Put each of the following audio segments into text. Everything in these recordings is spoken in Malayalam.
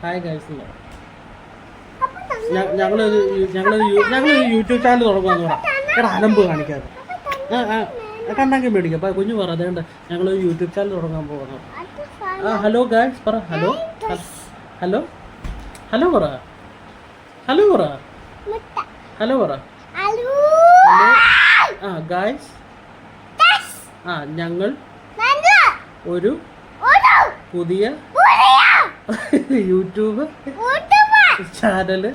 ഹായ് ഗൈസ് ഞങ്ങളൊരു യൂട്യൂബ് ചാനൽ തുടങ്ങുമെന്ന് പറ. എടാ അലമ്പ് കാണിക്കാതെ കണ്ടെങ്കിൽ മേടിക്കാം. അപ്പം കുഞ്ഞു പറ അതേണ്ട ഞങ്ങളൊരു യൂട്യൂബ് ചാനൽ തുടങ്ങാൻ പോകുന്നു. ഹലോ ഗൈസ് പറ. ഹലോ ഹലോ ഹലോ പറ. ഹലോ പറ. ഹലോ പറ. ഹലോ ഗൈസ് ഞങ്ങൾ ഒരു പുതിയ യൂട്യൂബ് ചാനല്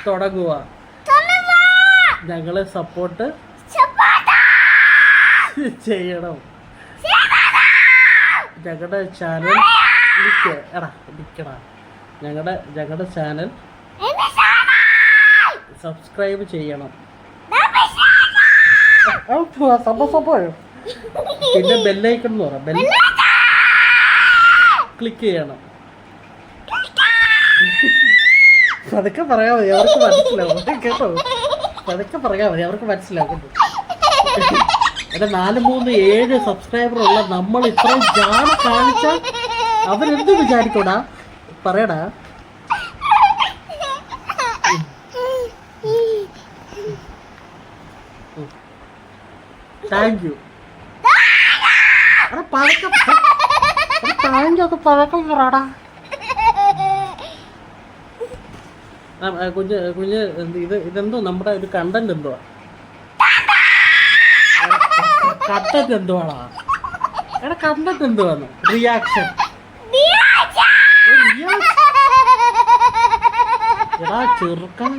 തുടങ്ങുക. ഞങ്ങളെ സപ്പോർട്ട് ചെയ്യണം. ഞങ്ങളുടെ ചാനൽ ഞങ്ങളുടെ ചാനൽ സബ്സ്ക്രൈബ് ചെയ്യണം. പിന്നെ ബെല്ലൈക്കൺ എന്ന് പറ. ബെൽ ക്ലിക്ക് ചെയ്യണം. പതുക്കെ പറയാൻ മതി, അവർക്ക് മനസ്സിലാവും കേട്ടോ. പതുക്കെ പറയാൻ മതി, അവർക്ക് മനസ്സിലാവും. എന്റെ 437 സബ്സ്ക്രൈബർ ഉള്ള നമ്മൾ ഇത്രയും ജാന കാണിച്ചാൽ അവരെന്ത് വിചാരിക്കൂടാ പറയടാ. Thank you. പഴക്കം പറടാ. കുഞ്ഞ് ഇതെന്തോ നമ്മുടെ ഒരു കണ്ടന്റ് എന്തുവാ? കണ്ടന്റ് എന്തുവാടാ? എടാ കണ്ടന്റ് എന്തുവാന്ന്? റിയാക്ഷൻ. എടാ ചെറുക്കൻ